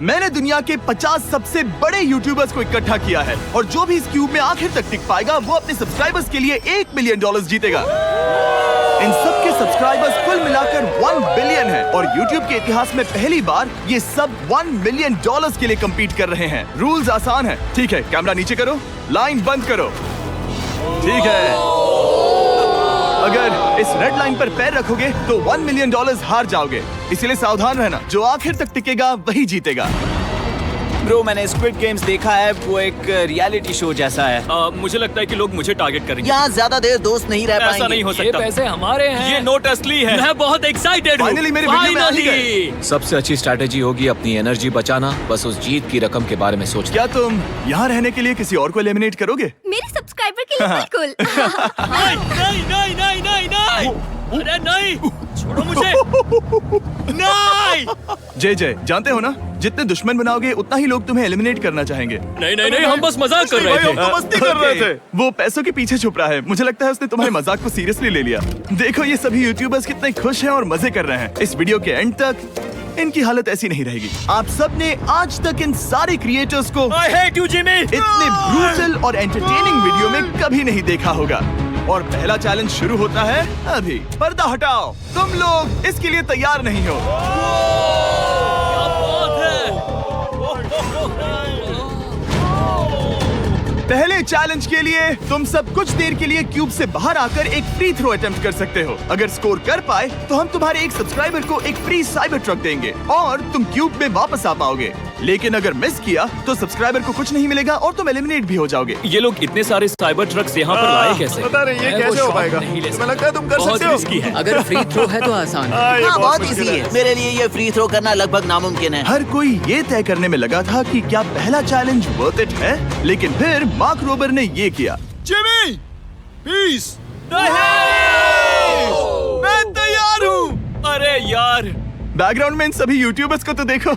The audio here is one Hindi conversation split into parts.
मैंने दुनिया के 50 सबसे बड़े यूट्यूबर्स को इकट्ठा किया है और जो भी इस क्यूब में आखिर तक टिक पाएगा वो अपने सब्सक्राइबर्स के लिए $1 मिलियन जीतेगा। इन सब के सब्सक्राइबर्स कुल मिलाकर 1 बिलियन है और YouTube के इतिहास में पहली बार ये सब $1 मिलियन के लिए कम्पीट कर रहे हैं। रूल्स आसान है, ठीक है? कैमरा नीचे करो, लाइन बंद करो, ठीक है? अगर इस रेड लाइन पर पैर रखोगे तो $1 मिलियन हार जाओगे, इसलिए सावधान रहना। जो आखिर तक टिकेगा वही जीतेगा। ब्रो, मैंने स्क्विड गेम्स देखा है, वो एक रियलिटी शो जैसा है। मुझे लगता है कि लोग मुझे टारगेट करेंगे। यहाँ ज्यादा देर दोस्त नहीं रह पाएंगे। ऐसा नहीं हो ये सकता। पैसे हमारे हैं। ये नोट असली है। मैं बहुत एक्साइटेड हूँ। Finally मेरी वीडियो में आ ही गए। सबसे अच्छी स्ट्रैटेजी होगी अपनी एनर्जी बचाना, बस उस जीत की रकम के बारे में सोचना। क्या तुम यहाँ रहने के लिए किसी और को एलिमिनेट करोगे? मेरे सब्सक्राइबर के लिए बिल्कुल। नहीं नहीं नहीं नहीं नहीं, अरे नहीं, छोड़ो मुझे। नहीं जय जानते हो ना, जितने दुश्मन बनाओगे उतना ही लोग तुम्हें एलिमिनेट करना चाहेंगे। नहीं नहीं नहीं, हम बस मजाक कर रहे थे। हम तो मस्ती कर रहे थे। वो पैसों के पीछे छुप रहा है। मुझे लगता है उसने तुम्हारे मजाक को सीरियसली ले लिया। देखो ये सभी यूट्यूबर्स कितने खुश हैं और मजे कर रहे हैं। इस वीडियो के एंड तक इनकी हालत ऐसी नहीं रहेगी। आप सब ने आज तक इन सारे क्रिएटर्स को I hate you, Jimmy! इतने ब्रूटल और एंटरटेनिंग वीडियो में कभी नहीं देखा होगा। और पहला चैलेंज शुरू होता है अभी। पर्दा हटाओ, तुम लोग इसके लिए तैयार नहीं हो। पहले चैलेंज के लिए तुम सब कुछ देर के लिए क्यूब से बाहर आकर एक फ्री थ्रो अटेम्प्ट कर सकते हो। अगर स्कोर कर पाए तो हम तुम्हारे एक सब्सक्राइबर को एक फ्री साइबर ट्रक देंगे और तुम क्यूब में वापस आ पाओगे। लेकिन अगर मिस किया तो सब्सक्राइबर को कुछ नहीं मिलेगा और तुम एलिमिनेट भी हो जाओगे। ये लोग इतने सारे साइबर ट्रक्स यहाँ पर लाए कैसे? पता नहीं ये कैसे हो पाएगा। तुम्हें लगता है तुम कर बहुत सकते हो? रिस्की है। अगर फ्री थ्रो है तो आसान है। हाँ, बहुत इजी है। मेरे लिए ये फ्री थ्रो करना लगभग नामुमकिन है। हर कोई ये तय करने में लगा था कि क्या पहला चैलेंज वर्थ इट है, लेकिन फिर मार्क रोबर ने ये किया। Jimmy, please. मैं तैयार हूँ। अरे यार, बैकग्राउंड में इन सभी यूट्यूबर्स को तो देखो।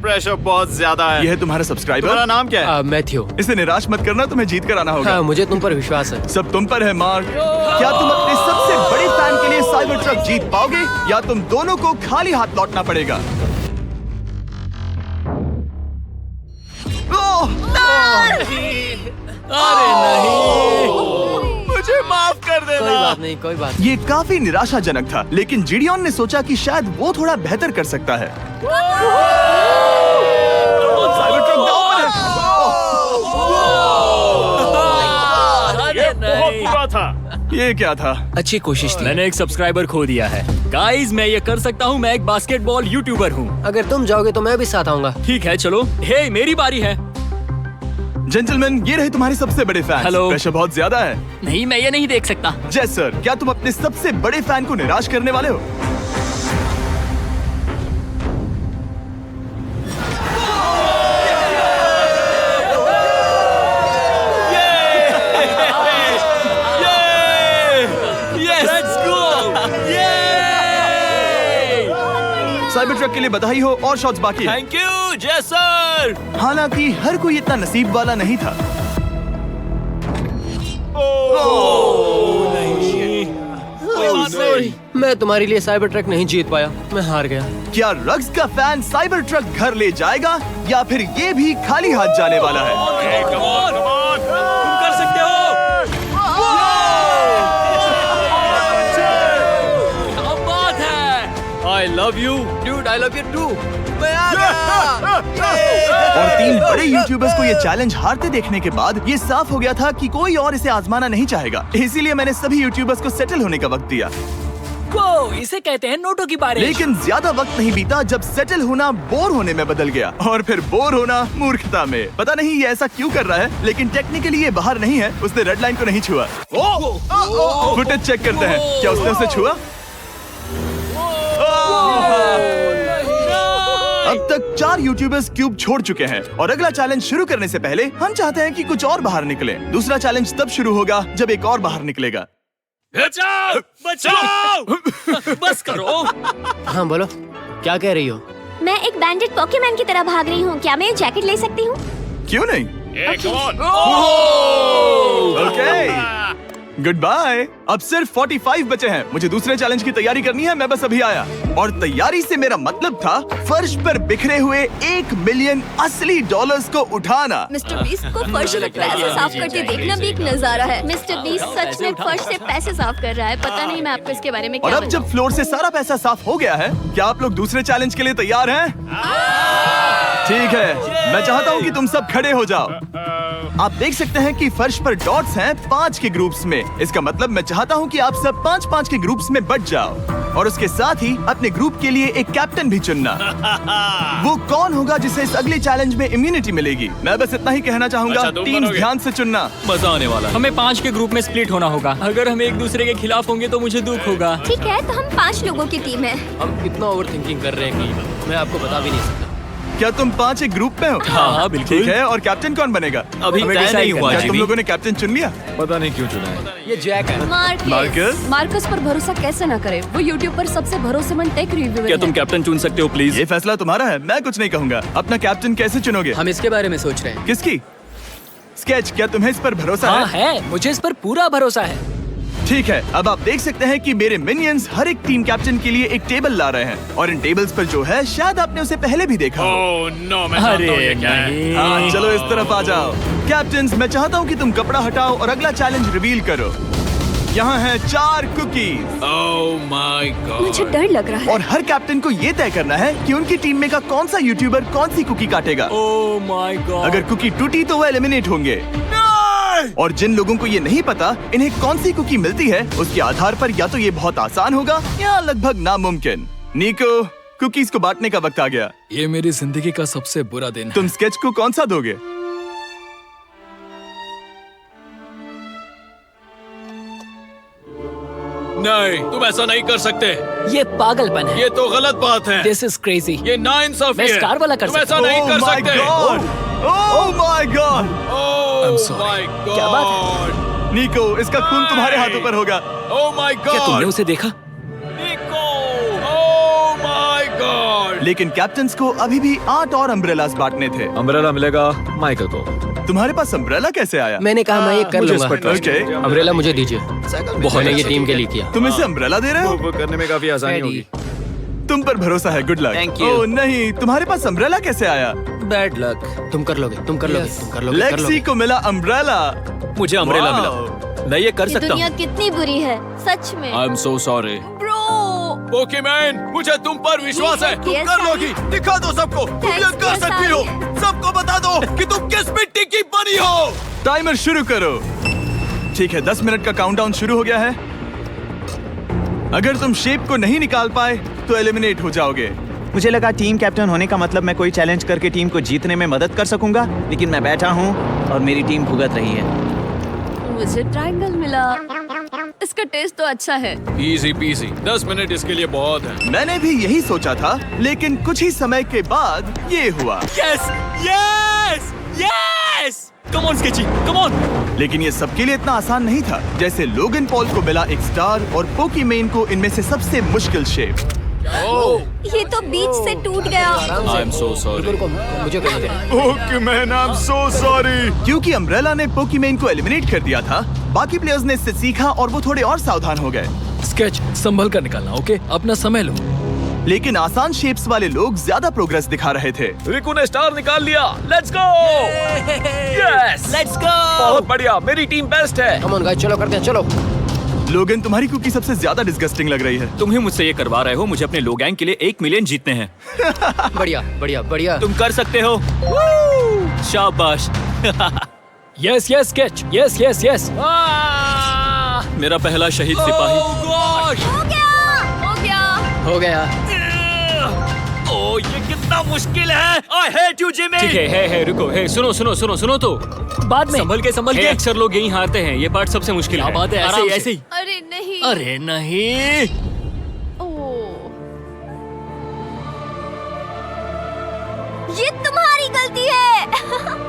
प्रेशर बहुत ज्यादा है। ये है तुम्हारा सब्सक्राइबर। तुम्हारा नाम क्या है? मैथ्यू। इसे निराश मत करना, तुम्हें जीत कर आना होगा। हाँ, मुझे तुम पर विश्वास है। सब तुम पर है मार्क। क्या तुम अपने सबसे बड़े फैन के लिए साइबर ट्रक जीत पाओगे या तुम दोनों को खाली हाथ लौटना पड़ेगा? अरे नहीं, मुझे माफ कर कोई देना। बात नहीं, कोई बात ये काफी निराशाजनक था, लेकिन जिडियन ने सोचा कि शायद वो थोड़ा बेहतर कर सकता है। साइबर ट्रक दांव पर है। अरे नहीं। बुरा था। ये क्या था? नहीं। अच्छी कोशिश थी। मैंने एक सब्सक्राइबर खो दिया है। गाइस, मैं ये कर सकता हूँ। मैं एक बास्केटबॉल यूट्यूबर हूँ। अगर तुम जाओगे तो मैं भी साथ आऊंगा। ठीक है, चलो। हे, मेरी बारी है। जेंटलमैन, ये रहे तुम्हारे सबसे बड़े फैन। हेलो। प्रेशर बहुत ज्यादा है। नहीं, मैं ये नहीं देख सकता। जय सर, क्या तुम अपने सबसे बड़े फैन को निराश करने वाले हो? साइबर ट्रक के लिए बधाई हो और शॉट्स बाकी है। थैंक यू जय सर। हालांकि हर कोई इतना नसीब वाला नहीं था। मैं तुम्हारे लिए साइबर ट्रक नहीं जीत पाया, मैं हार गया। क्या रग्स का फैन साइबर ट्रक घर ले जाएगा या फिर ये भी खाली हाथ जाने वाला है? तुम कर सकते हो। क्या बात है। I love you, Dude, I love you too. और 3 बड़े यूट्यूबर्स को ये चैलेंज हारते देखने के बाद ये साफ हो गया था कि कोई और इसे आजमाना नहीं चाहेगा। इसीलिए मैंने सभी यूट्यूबर्स को सेटल होने का वक्त दिया। वो इसे कहते हैं नोटों की बारिश। लेकिन ज्यादा वक्त नहीं बीता जब सेटल होना बोर होने में बदल गया और फिर बोर होना मूर्खता में। पता नहीं ये ऐसा क्यों कर रहा है, लेकिन टेक्निकली ये बाहर नहीं है। उसने रेड लाइन को नहीं छुआ। फुटेज चेक करते हैं, क्या उसने उसे छुआ? अब तक 4 यूट्यूबर्स क्यूब छोड़ चुके हैं और अगला चैलेंज शुरू करने से पहले हम चाहते हैं कि कुछ और बाहर निकले। दूसरा चैलेंज तब शुरू होगा जब एक और बाहर निकलेगा। बचाओ, बचाओ। बस करो। हाँ बोलो, क्या कह रही हो? मैं एक बैंडेड पॉकेमैन की तरह भाग रही हूँ। क्या मैं ये जैकेट ले सकती हूँ? क्यों नहीं? ओके। Good bye. अब सिर्फ 45 बचे हैं। मुझे दूसरे चैलेंज की तैयारी करनी है। मैं बस अभी आया। और तैयारी से मेरा मतलब था फर्श पर बिखरे हुए 1 मिलियन असली डॉलर्स को उठाना। मिस्टर बीस्ट को फर्श से पैसे साफ करते देखना भी एक नजारा है। मिस्टर बीस्ट सच में फर्श से पैसे साफ कर रहा है। पता नहीं मैं आपको इसके बारे में और क्या अब जब फ्लोर से सारा पैसा साफ हो गया है, क्या आप लोग दूसरे चैलेंज के लिए तैयार हैं? ठीक है, मैं चाहता हूँ कि तुम सब खड़े हो जाओ। आप देख सकते हैं कि फर्श पर डॉट्स हैं 5 के ग्रुप्स में। इसका मतलब मैं चाहता हूँ कि आप सब 5-5 के ग्रुप्स में बट जाओ और उसके साथ ही अपने ग्रुप के लिए एक कैप्टन भी चुनना। वो कौन होगा जिसे इस अगले चैलेंज में इम्यूनिटी मिलेगी? मैं बस इतना ही कहना चाहूंगा, टीम्स ध्यान से चुनना। मजा आने वाला है। हमें 5 के ग्रुप में स्प्लिट होना होगा। अगर हम एक दूसरे के खिलाफ होंगे तो मुझे दुख होगा। ठीक है, तो हम 5 लोगों की टीम है। हम इतना ओवर थिंकिंग कर रहे हैं कि मैं आपको बता भी नहीं सकता। क्या तुम 5 एक ग्रुप में हो? हाँ, बिल्कुल। ठीक है, और कैप्टन कौन बनेगा? अभी हमें तय decide नहीं करना हुआ, है। क्या तुम जिमी। लोगों ने कैप्टन चुन लिया? पता नहीं क्यों चुना है। ये जैक है। मार्कस? मार्कस पर भरोसा कैसे ना करे? वो यूट्यूब पर सबसे भरोसेमंद टेक रिव्यूअर क्या है। तुम कैप्टन चुन सकते हो प्लीज? ये फैसला तुम्हारा है, मैं कुछ नहीं कहूंगा। अपना कैप्टन कैसे चुनोगे? हम इसके बारे में सोच रहे हैं। किसकी? स्केच, क्या तुम्हें इस पर भरोसा हाँ है? है, मुझे इस पर पूरा भरोसा है। ठीक है, अब आप देख सकते हैं कि मेरे मिनियंस हर एक टीम कैप्टन के लिए एक टेबल ला रहे हैं और इन टेबल्स पर जो है शायद आपने उसे पहले भी देखा हो। अरे नहीं। हाँ, चलो इस तरफ आ जाओ। कैप्टन्स, मैं चाहता हूँ कि तुम कपड़ा हटाओ और अगला चैलेंज रिवील करो। यहाँ है 4 कुकीज मुझे डर लग रहा है। और हर कैप्टन को ये तय करना है कि उनकी टीम में का कौन सा यूट्यूबर कौन सी कुकी काटेगा। Oh my God. अगर कुकी टूटी तो वो एलिमिनेट होंगे। और जिन लोगों को ये नहीं पता इन्हें कौन सी कुकी मिलती है, उसके आधार पर या तो ये बहुत आसान होगा या लगभग नामुमकिन। निको, कुकीज को बांटने का वक्त आ गया। ये मेरी जिंदगी का सबसे बुरा दिन है। तुम स्केच को कौन सा दोगे? नहीं, तुम ऐसा नहीं कर सकते। ये पागलपन है। ये तो गलत बात है। This is crazy. ये नाइंसाफी मैं है। स्टार वाला कर तुम सकता ऐसा नहीं Oh कर my सकते। God! Oh my God! I'm sorry. क्या क्या बात है? निको, इसका खून तुम्हारे हाथों पर होगा। Oh my God! क्या तुमने उसे देखा? Oh my God! लेकिन कैप्टन्स को अभी भी 8 और अम्ब्रेलास बांटने थे। अम्ब्रेला मिलेगा माइकल को। तुम्हारे पास अम्ब्रेला कैसे आया? मैंने कहा मैं ये कर मुझे इस लूंगा। पर trust Okay. है। अम्ब्रेला मुझे दीजिए। मैंने ये टीम के लिए किया। तुम इसे अम्ब्रेला दे रहे हो? वो करने में काफी आसानी होगी। तुम पर भरोसा है, गुड लक। Thank you. ओह नहीं, तुम्हारे पास अम्ब्रेला कैसे आया? Bad luck. तुम कर लोगे, तुम कर लोगे, तुम कर लोगे, कर लेक्सी लोगे। को मिला अम्ब्रेला। मुझे अम्ब्रेला Wow. मिला। मैं ये कर ये सकता दुनिया हूँ। कितनी बुरी है, सच में। I am so sorry. Bro, Pokemon, मुझे तुम पर विश्वास है। तुम Yes, कर I- लोगी। दिखा दो सबको। तुम ये Thanks, कर yes, सकती हो। I- सबको बता दो कि तुम किस मिट्टी की बनी हो। टाइमर शुरू करो। ठीक है, 10 मिनट का काउंटडाउन शुरू हो गया है। अगर तुम शेप को नहीं निकाल पाए तो एलिमिनेट हो जाओगे। मुझे लगा टीम कैप्टन होने का मतलब मैं कोई चैलेंज करके टीम को जीतने में मदद कर सकूंगा, लेकिन मैं बैठा हूँ और मेरी टीम भुगत रही है। मुझे ट्रायंगल मिला। इसका टेस्ट तो अच्छा है। Easy peasy. 10 मिनट इसके लिए बहुत है। मैंने भी यही सोचा था, लेकिन कुछ ही समय के बाद ये हुआ। Yes yes yes. Come on sketchy, come on. लेकिन ये सबके लिए इतना आसान नहीं था। जैसे लोगन पॉल को मिला एक स्टार और पोकीमेन को इनमें से सबसे मुश्किल शेप। ये तो बीच से टूट गया। आई एम सो सॉरी। रुको, मुझे करने दे। पोकीमेन, आई एम सो सॉरी। क्योंकि अम्ब्रेला ने पोकीमेन को एलिमिनेट कर दिया था, बाकी प्लेयर्स ने इससे सीखा और वो थोड़े और सावधान हो गए। स्केच संभल कर निकालना, ओके? अपना समय लो। लेकिन आसान शेप्स वाले लोग ज्यादा प्रोग्रेस दिखा रहे थे। रिकू ने स्टार निकाल लिया। Let's go. Yes, let's go. बहुत बढ़िया। मेरी टीम बेस्ट है। कम ऑन गाइस, चलो करते हैं, चलो। लोगन, तुम्हारी कुकी सबसे ज्यादा डिस्गस्टिंग लग रही है। तुम ही मुझसे ये करवा रहे हो। मुझे अपने लो गैंग के लिए 1 मिलियन जीतने हैं। बढ़िया, बढ़िया, बढ़िया। तुम कर सकते हो। शाबाश। Yes yes sketch. Yes yes yes. मेरा पहला शहीद सिपाही। हो गया। हो गया। ओह, ये कितना मुश्किल है। I hate you, Jimmy। ठीक है, रुको, सुनो सुनो सुनो सुनो तो। बाद में संभल के अक्सर लोग यही हारते हैं। ये पार्ट सबसे मुश्किल है। बात है, ऐसे ही आराम से। ऐसे ही। अरे नहीं। अरे नहीं। ओह, ये तुम्हारी गलती है।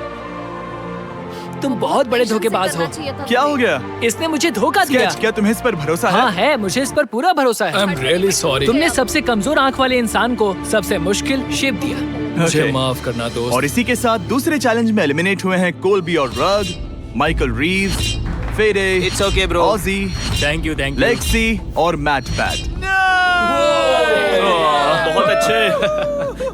तुम बहुत बड़े धोखेबाज हो। क्या हो गया? इसने मुझे धोखा दिया। स्केच, क्या तुम्हें इस पर भरोसा है? हाँ है, मुझे इस पर पूरा भरोसा है। I'm really sorry. तुमने सबसे कमजोर आंख वाले इंसान को सबसे मुश्किल शेप दिया। मुझे Okay. माफ करना दोस्त। और इसी के साथ दूसरे चैलेंज में एलिमिनेट हुए हैं कोलबी और रग, माइकल रीव्स, फेरे, It's okay, bro. ऑजी, थैंक यू लेक्सी और मैट पैट। बहुत अच्छे।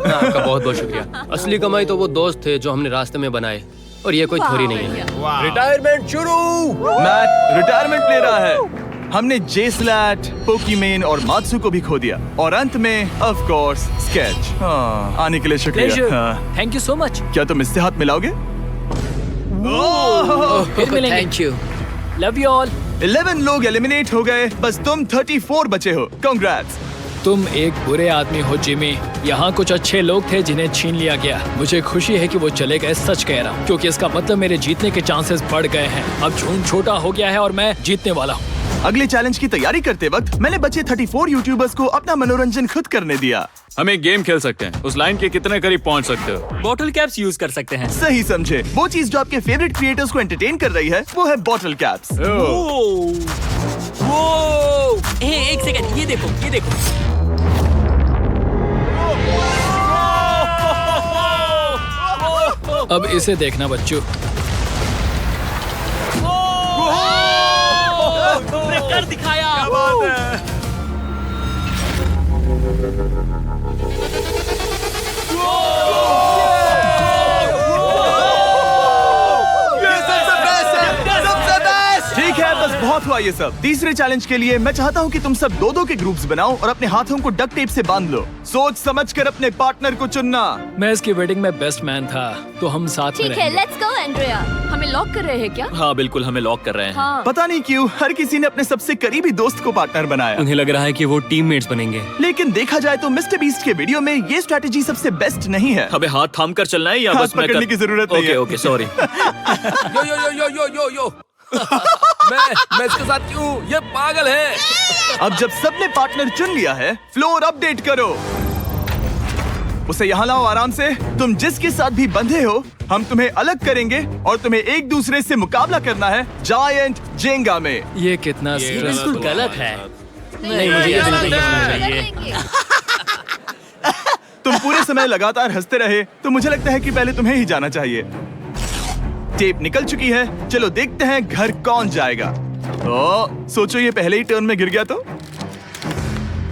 आपका बहुत बहुत शुक्रिया। असली कमाई तो वो दोस्त थे जो हमने रास्ते में बनाए, और ये कोई थोड़ी नहीं है। रिटायरमेंट शुरू। मैट रिटायरमेंट ले रहा है। हमने जेस्लैट, पोकीमेन और मात्सु को भी खो दिया, और अंत में ऑफ कोर्स स्केच। आने के लिए शुक्रिया। हाँ। Thank you so much. क्या तुम इससे हाथ मिलाओगे? फिर मिलेंगे। Thank you. Love you all. 11 लोग एलिमिनेट हो गए, बस तुम 34 बचे हो। कांग्रेट्स। तुम एक बुरे आदमी हो जिमी। यहाँ कुछ अच्छे लोग थे जिन्हें छीन लिया गया। मुझे खुशी है कि वो चले गए, सच कह रहा हूँ, क्योंकि इसका मतलब मेरे जीतने के चांसेस बढ़ गए हैं। अब झूठ छोटा हो गया है और मैं जीतने वाला हूँ। अगले चैलेंज की तैयारी करते वक्त मैंने बचे 34 यूट्यूबर्स को अपना मनोरंजन खुद करने दिया। हम एक गेम खेल सकते हैं। उस लाइन के कितने करीब पहुंच सकते हो? बॉटल कैप्स यूज कर सकते हैं। सही समझे। वो चीज जो आपके फेवरेट क्रिएटर्स को एंटरटेन कर रही है वो है बॉटल कैप्स। एक सेकंड, ये देखो, ये देखो। अब इसे देखना बच्चों। कर दिखाया। ठीक है, बस बहुत हुआ ये सब। तीसरे चैलेंज के लिए मैं चाहता हूँ कि तुम सब दो के ग्रुप्स बनाओ और अपने हाथों को डक्ट टेप से बांध लो। सोच समझकर अपने पार्टनर को चुनना। मैं इसकी वेडिंग में बेस्ट मैन था, तो हम साथ में ठीक है, रहेंगे। Let's go Andrea. हमें लॉक कर रहे हैं क्या? हाँ बिल्कुल, हमें लॉक कर रहे हैं। हाँ। पता नहीं क्यों हर किसी ने अपने सबसे करीबी दोस्त को पार्टनर बनाया। उन्हें लग रहा है कि वो टीममेट्स बनेंगे। लेकिन देखा जाए तो मिस्टर बीस्ट के वीडियो में ये स्ट्रेटेजी सबसे बेस्ट नहीं है। हमें हाथ थाम कर चलना है या हाथ बस मैं पकड़ने की जरूरत नहीं है। Okay sorry. Yo yo yo yo yo yo yo. मैं इसके साथ क्यों? ये पागल है। अब जब सबने पार्टनर चुन लिया है, फ्लोर अपडेट करो। उसे यहाँ लाओ आराम से। तुम जिसके साथ भी बंधे हो, हम तुम्हें अलग करेंगे और तुम्हें एक दूसरे से मुकाबला करना है जायंट जेंगा में। ये कितना बिल्कुल गलत है। नहीं, मुझे ये बिल्कुल नहीं करना चाहिए। तुम पूरे समय लगातार हंसते रहे, तो मुझे लगता है कि पहले तुम्हें ही जाना चाहिए। टेप निकल चुकी है, चलो देखते हैं घर कौन जाएगा। सोचो ये पहले ही टर्न में गिर गया तो।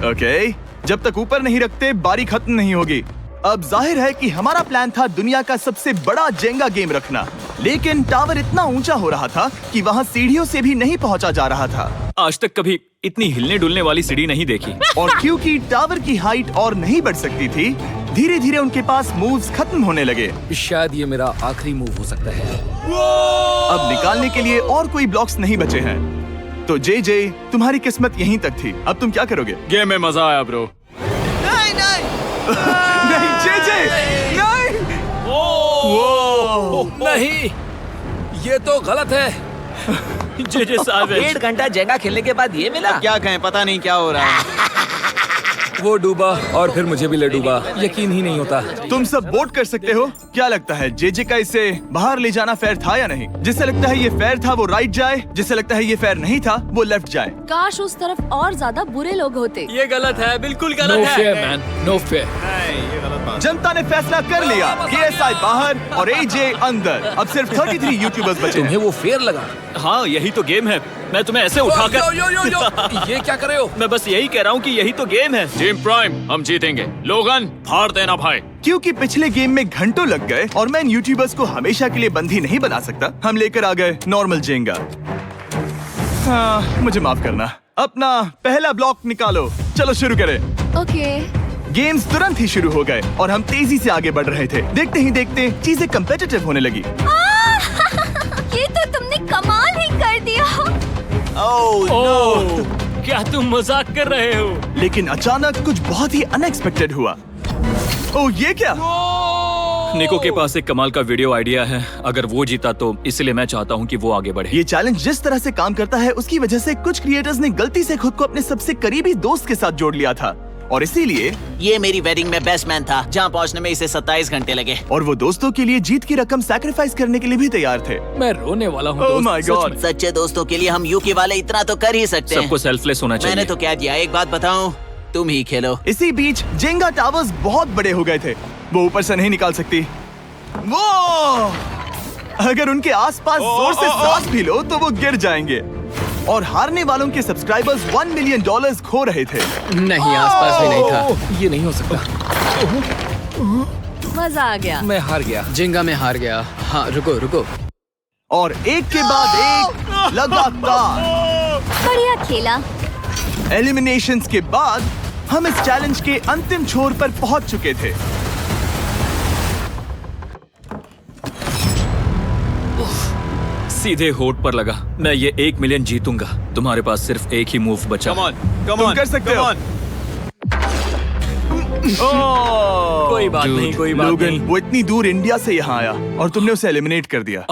ओके, जब तक ऊपर नहीं रखते बारी खत्म नहीं होगी। अब जाहिर है कि हमारा प्लान था दुनिया का सबसे बड़ा जेंगा गेम रखना, लेकिन टावर इतना ऊंचा हो रहा था कि वहाँ सीढ़ियों से भी नहीं पहुँचा जा रहा था। आज तक कभी इतनी हिलने डुलने वाली सीढ़ी नहीं देखी। और क्योंकि टावर की हाइट और नहीं बढ़ सकती थी, धीरे धीरे उनके पास मूव्स खत्म होने लगे। शायद ये मेरा आखिरी मूव हो सकता है। अब निकालने के लिए और कोई ब्लॉक्स नहीं बचे हैं। तो जे तुम्हारी किस्मत यहीं तक थी। अब तुम क्या करोगे? गेम में मजा आया ब्रो। नहीं जे नहीं। नहीं, ये तो गलत है। जे सावे। 1.5 घंटा जेंगा खेलने के बाद ये मिला। क्या कहें, पता नहीं क्या हो रहा है। वो डूबा और फिर मुझे भी ले डूबा। यकीन ही नहीं होता। तुम सब वोट कर सकते हो। क्या लगता है जे का इसे बाहर ले जाना फेयर था या नहीं? जिसे लगता है ये फेयर था वो राइट जाए, जिसे लगता है ये फेयर नहीं था वो लेफ्ट जाए। काश उस तरफ और ज्यादा बुरे लोग होते। ये गलत है, बिल्कुल नो गलत है। Fair man, no fair. जनता ने फैसला कर लिया। KSI बाहर और AJ अंदर। अब सिर्फ 33 यूट्यूबर्स बचे तुम्हें हैं। वो फेयर लगा? हाँ यही तो गेम है। मैं तुम्हें ऐसे उठाकर यो यो यो यो। ये क्या कर रहे हो? मैं बस यही कह रहा हूँ कि यही तो गेम है। टीम प्राइम, हम जीतेंगे। लोगन, फाड़ देना भाई। क्योंकि पिछले गेम में घंटों लग गए और मैं इन यूट्यूबर्स को हमेशा के लिए बंदी नहीं बना सकता, हम लेकर आ गए नॉर्मल जेंगा। हाँ, मुझे माफ करना। अपना पहला ब्लॉक निकालो। चलो शुरू करें। ओके। गेम्स तुरंत ही शुरू हो गए और हम तेजी से आगे बढ़ रहे थे। देखते ही देखते चीजें कम्पिटिटिव होने लगी। ये तो तुमने कमाल ही कर दिया। ओह, क्या तुम मजाक कर रहे हो? लेकिन अचानक कुछ बहुत ही अनएक्सपेक्टेड हुआ। ओह, ये क्या? निको के पास एक कमाल का वीडियो आइडिया है। अगर वो जीता तो इसलिए मैं चाहता हूँ कि वो आगे बढ़े। ये चैलेंज जिस तरह से काम करता है उसकी वजह से कुछ क्रिएटर्स ने गलती से खुद को अपने सबसे करीबी दोस्त के साथ जोड़ लिया था, और इसीलिए ये मेरी वेडिंग में बेस्ट मैन था, जहाँ पहुँचने में इसे 27 घंटे लगे। और वो दोस्तों के लिए जीत की रकम सैक्रिफाइस करने के लिए भी तैयार थे। मैं रोने वाला हूँ। Oh my God. सच्चे दोस्तों के लिए हम यूके वाले इतना तो कर ही सकते हैं। सबको सेल्फलेस होना चाहिए। मैंने तो क्या दिया, एक बात बताऊं, तुम ही खेलो। इसी बीच जेंगा टावर्स बहुत बड़े हो गए थे, वो ऊपर से नहीं निकाल सकती। वो अगर उनके आसपास जोर से सांस भी लो तो वो गिर जाएंगे। और हारने वालों के सब्सक्राइबर्स $1 मिलियन खो रहे थे। नहीं, आसपास भी नहीं था। ये नहीं हो सकता। मजा आ गया। मैं हार गया। जिंगा में हार गया। हाँ, रुको। और एक के बाद एक लगातार बढ़िया खेला। एलिमिनेशंस के बाद हम इस चैलेंज के अंतिम छोर पर पहुंच चुके थे। सीधे होठ पर लगा। मैं ये 1 मिलियन जीतूंगा। तुम्हारे पास सिर्फ एक ही मूव बचा। तुम कर सकते हो। कोई बात नहीं, कोई बात लोगन, नहीं। वो इतनी दूर इंडिया से यहाँ आया और तुमने उसे एलिमिनेट कर दिया।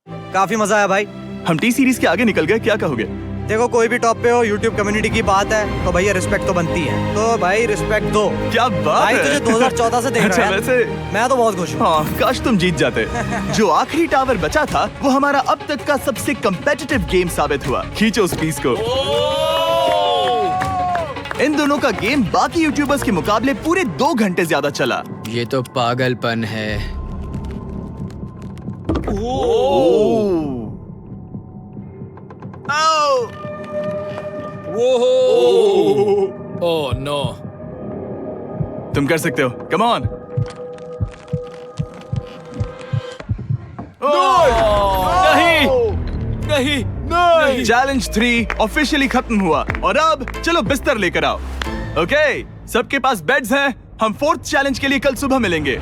काफी मजा आया भाई। हम टी सीरीज के आगे निकल गए, क्या कहोगे? देखो, कोई भी टॉप पे हो, यूट्यूब कम्युनिटी की बात है तो भैया रिस्पेक्ट तो बनती है। तो भाई रिस्पेक्ट दो। क्या बात भाई है। तुझे 2014 से देख अच्छा, रहा है। वैसे मैं तो बहुत खुश हूँ। हाँ, काश तुम जीत जाते। जो आखिरी टावर बचा था वो हमारा अब तक का सबसे कम्पेटिटिव गेम साबित हुआ। खींचो उस पीस को। इन दोनों का गेम बाकी यूट्यूबर्स के मुकाबले पूरे 2 घंटे ज्यादा चला। ये तो पागलपन है। Oh no. तुम कर सकते हो, कम ऑन। नहीं। चैलेंज 3 ऑफिशियली खत्म हुआ और अब चलो बिस्तर लेकर आओ। ओके, सबके पास बेड्स हैं। हम 4th चैलेंज के लिए कल सुबह मिलेंगे।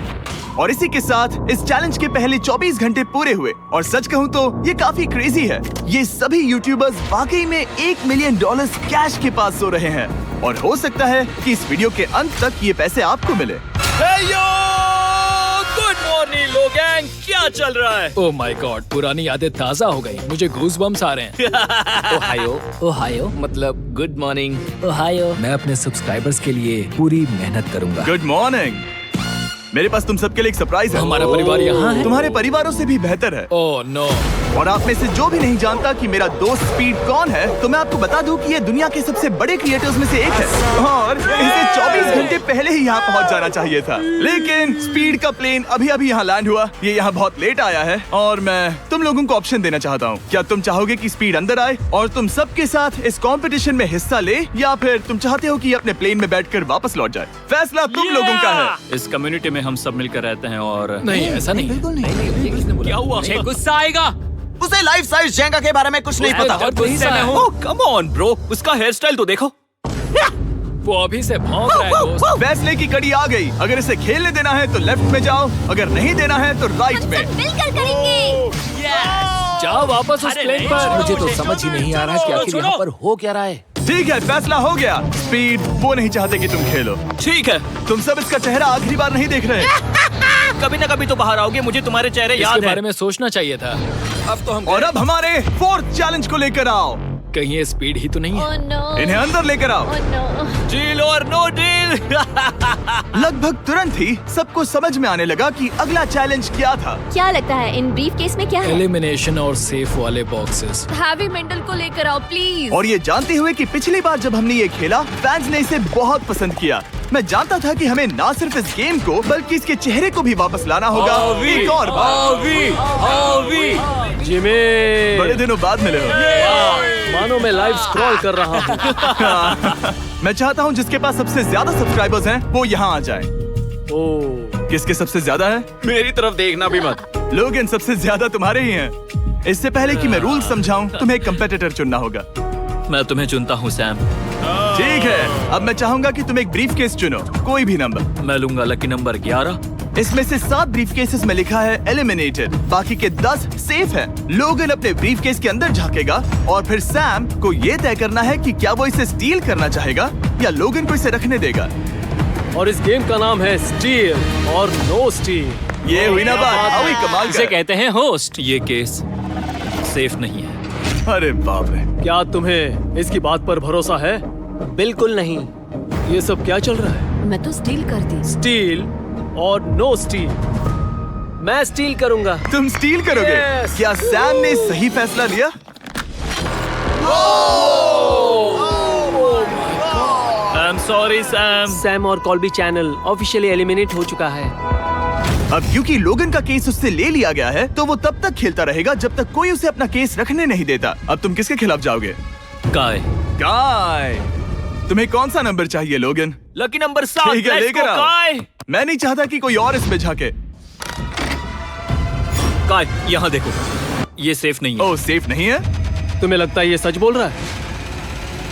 और इसी के साथ इस चैलेंज के पहले 24 घंटे पूरे हुए। और सच कहूं तो ये काफी क्रेजी है। ये सभी यूट्यूबर्स वाकई में $1 मिलियन कैश के पास सो रहे हैं। और हो सकता है कि इस वीडियो के अंत तक ये पैसे आपको मिले। गुड मॉर्निंग लोग, क्या चल रहा है? ओह माय गॉड, पुरानी यादें ताजा हो गई। मुझे गूज़बम्स आ रहे हैं। ओहायो मतलब गुड मॉर्निंग। ओहायो। मैं अपने सब्सक्राइबर्स के लिए पूरी मेहनत करूंगा। Good morning. मेरे पास तुम सबके लिए एक सरप्राइज है। हमारा परिवार यहाँ है। तुम्हारे परिवारों से भी बेहतर है। Oh no. और आप में से जो भी नहीं जानता कि मेरा दोस्त स्पीड कौन है, तो मैं आपको बता दूं कि ये दुनिया के सबसे बड़े क्रिएटर्स में से एक है। और इसे 24 घंटे पहले ही यहाँ पहुँच जाना चाहिए था। लेकिन स्पीड का प्लेन अभी यहाँ लैंड हुआ। ये यहाँ बहुत लेट आया है और मैं तुम लोगों को ऑप्शन देना चाहता हूँ। क्या तुम चाहोगे कि स्पीड अंदर आए और तुम सबके साथ इस कंपटीशन में हिस्सा ले, या फिर तुम चाहते हो कि ये अपने प्लेन में बैठकर वापस लौट जाए? फैसला तुम लोगों का है। इस कम्युनिटी में हम सब मिलकर रहते हैं और नहीं, ऐसा नहीं। क्या हुआ? मुझे गुस्सा आएगा। उसे लाइफ साइज जेंगा के बारे में कुछ नहीं पता। बहुत गुस्से में हूँ। ओह कम ऑन ब्रो, उसका हेयर स्टाइल तो देखो। वो अभी से भौंक रहा है दोस्त। फैसले की कड़ी आ गई। अगर इसे खेलने देना है तो लेफ्ट में जाओ, अगर नहीं देना है तो राइट में। मिलकर करेंगे। जाओ वापस उस प्लेन पर। मुझे तो समझ ही नहीं आ रहा कि आखिर यहाँ पर हो क्या रहा है। ठीक है, फैसला हो गया। स्पीड वो नहीं चाहते कि तुम खेलो। ठीक है, तुम सब इसका चेहरा आखिरी बार नहीं देख रहे। कभी ना कभी तो बाहर आओगे, मुझे तुम्हारे चेहरे याद इसके है। बारे में सोचना चाहिए था। अब तो हम और अब हमारे 4th चैलेंज को लेकर आओ। कहीं ये स्पीड ही तो नहीं है। Oh no. इन्हें अंदर लेकर आओ। Oh no. डील और नो डील। लगभग तुरंत ही सबको समझ में आने लगा कि अगला चैलेंज क्या था। क्या लगता है इन ब्रीफ केस में क्या है? एलिमिनेशन और सेफ वाले बॉक्सेस। हैवी मेंटल को लेकर आओ प्लीज। और ये जानते हुए कि पिछली बार जब हमने ये खेला फैंस ने इसे बहुत पसंद किया। मैं जानता था कि हमें ना सिर्फ इस गेम को बल्कि इसके चेहरे को भी वापस लाना होगा। एक और बार। जिमी, बड़े दिनों बाद मिले हो। मानो मैं लाइव स्क्रॉल कर रहा हूँ। मैं चाहता हूँ जिसके पास सबसे ज्यादा सब्सक्राइबर्स हैं वो यहाँ आ जाए। ओह, किसके सबसे ज्यादा है? मेरी तरफ देखना भी मत। लोगन, सबसे ज्यादा तुम्हारे ही हैं। इससे पहले कि मैं रूल समझाऊं, तुम्हें एक कंपेटिटर चुनना होगा। मैं तुम्हें चुनता हूँ सैम। ठीक है, अब मैं चाहूंगा कि तुम एक ब्रीफ केस चुनो, कोई भी नंबर। मैं लूंगा लकी नंबर 11। इसमें से 7 ब्रीफ केसेस में लिखा है एलिमिनेटेड, बाकी के 10 सेफ हैं। लोगन अपने ब्रीफ केस के अंदर झांकेगा और फिर सैम को ये तय करना है कि क्या वो इसे स्टील करना चाहेगा या लोगन को इसे रखने देगा। और इस गेम का नाम है स्टील और नो स्टील। ये हुई ना बात, हाउ ही कमाल इसे का। कहते हैं होस्ट। ये केस सेफ नहीं है। अरे बाप रे। क्या तुम्हें इसकी बात पर भरोसा है? बिल्कुल नहीं। ये सब क्या चल रहा है? मैं तो स्टील कर दी। स्टील और नो स्टील। मैं स्टील करूंगा। तुम स्टील करोगे? Yes! क्या सैम ने सही फैसला लिया? I am sorry Sam. Sam और कॉल्बी चैनल ऑफिशियली एलिमिनेट हो चुका है। अब क्योंकि लोगन का केस उससे ले लिया गया है, तो वो तब तक खेलता रहेगा जब तक कोई उसे अपना केस रखने नहीं देता। अब तुम किसके खिलाफ जाओगे? काय। काय। तुम्हें कौन सा नंबर चाहिए लोगन? Lucky number 7। ठीक है, लेकर आओ। मैं नहीं चाहता कि कोई और इसमें झाके। काय, यहाँ देखो, ये सेफ नहीं है। ओह, सेफ नहीं है? तुम्हें लगता है ये सच बोल रहा है?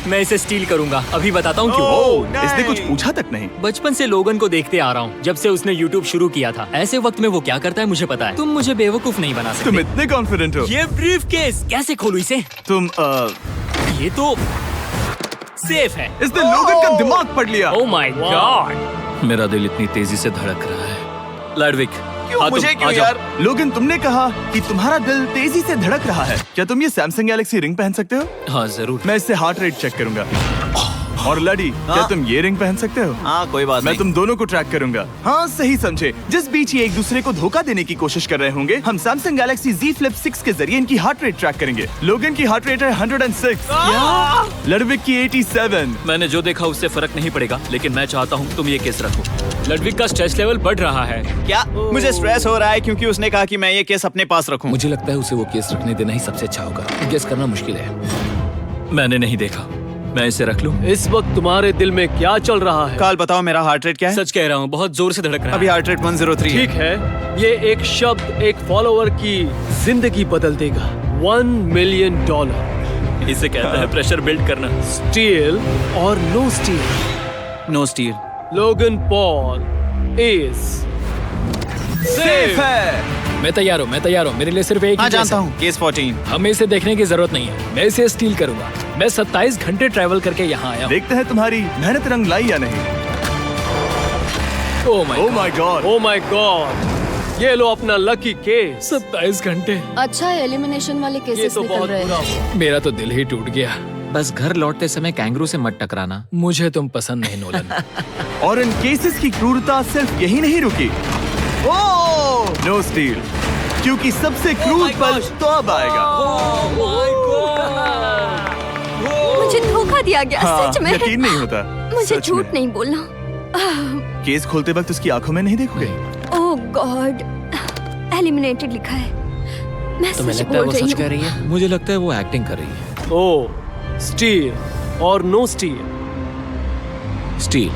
मैं इसे स्टील करूंगा, अभी बताता हूँ क्यों। ओह, इसने कुछ पूछा तक नहीं। बचपन से लोगन को देखते आ रहा हूँ, जब से उसने YouTube शुरू किया था। ऐसे वक्त में वो क्या करता है मुझे पता है। तुम मुझे बेवकूफ नहीं बना सकते। तुम इतने कॉन्फिडेंट हो? ये ब्रीफ केस कैसे खोलूं इसे? तुम ये तो सेफ है। इसने लोगन का दिमाग पढ़ लिया। Oh my God. मेरा दिल इतनी तेजी से धड़क रहा है। लडविक, क्यों मुझे क्यों यार? लोगन, तुमने कहा कि तुम्हारा दिल तेजी से धड़क रहा है। क्या तुम ये सैमसंग गैलेक्सी रिंग पहन सकते हो? हाँ जरूर। मैं इससे हार्ट रेट चेक करूंगा। और लड़ी, क्या तुम ये रिंग पहन सकते हो? हाँ, कोई बात मैं नहीं। तुम दोनों को ट्रैक करूंगा। हाँ, सही समझे। जिस बीच ये एक दूसरे को धोखा देने की कोशिश कर रहे होंगे, हम सैमसंग गैलेक्सी Z Flip 6 के जरिए इनकी हार्ट रेट ट्रैक करेंगे। लोगन की हार्ट रेट है 106। लडविक की 87। मैंने जो देखा उससे फर्क नहीं पड़ेगा, लेकिन मैं चाहता हूँ तुम ये केस रखो। लडविक का स्ट्रेस लेवल बढ़ रहा है। क्या? मुझे स्ट्रेस हो रहा है क्योंकि उसने कहा कि मैं ये केस अपने पास रखूं। मुझे लगता है उसे वो केस रखने देना ही सबसे अच्छा होगा। गेस करना मुश्किल है। मैंने नहीं देखा, मैं इसे रख लूं? इस वक्त तुम्हारे दिल में क्या चल रहा है? काल, बताओ मेरा हार्ट रेट क्या है? सच कह रहा हूँ, बहुत जोर से धड़क रहा है। अभी हार्ट रेट 103 ठीक है, ये एक शब्द एक फॉलोअर की जिंदगी बदल देगा। $1 मिलियन। इसे कहते हैं प्रेशर बिल्ड करना। स्टील और no steal? No steal. Logan Paul is safe है। मैं तैयार हूँ, मैं तैयार हूँ। मेरे लिए सिर्फ एक हाँ, ही जानता केस हूँ, केस 14। है। हमें इसे देखने की जरूरत नहीं है। मैं इसे स्टील करूंगा। मैं 27 घंटे ट्रैवल करके यहाँ आया हूँ। देखते हैं तुम्हारी मेहनत रंग लाई या नहीं। Oh my God. Oh my God, ये लो अपना लकी केस। 27 घंटे। अच्छा एलिमिनेशन वाले ये केसेस तो निकल बहुत रहे बुरा हैं। हुआ। मेरा तो दिल ही टूट गया। बस घर लौटते समय कैंगरू से मत टकराना। मुझे तुम पसंद नहीं नोलन। और इन केसेस की क्रूरता सिर्फ यही नहीं रुकी। ओह, नो स्टील, क्योंकि सबसे क्रूर पल तो अब आएगा। मुझे धोखा दिया गया, हाँ, सच में। यकीन नहीं होता। मुझे सच झूठ में। नहीं बोलना। केस खोलते वक्त उसकी आंखों में नहीं देखोगे? ओह गॉड, एलिमिनेटेड लिखा है। मैं तुम्हें सच लगता है बोल वो रही सच कह हूँ। रही है? मुझे लगता है वो एक्टिंग कर रही है। ओ, स्टील और नो स्टील? स्टील।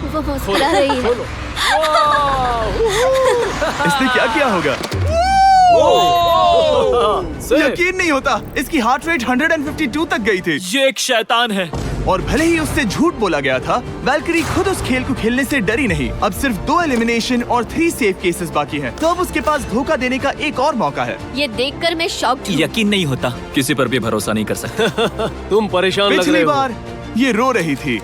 वो मुस्कुरा रही है। इसने क्या किया होगा? यकीन नहीं होता, इसकी हार्ट रेट 152 तक गई थी। ये एक शैतान है। और भले ही उससे झूठ बोला गया था, वैल्करी खुद उस खेल को खेलने से डरी नहीं। अब सिर्फ 2 एलिमिनेशन और 3 सेफ केसेस बाकी हैं। तो अब उसके पास धोखा देने का एक और मौका है। ये देखकर मैं शॉक्ड हूँ। यकीन नहीं होता, किसी पर भी भरोसा नहीं कर सकता। तुम परेशान लग रहे पिछली हो। बार ये रो रही थी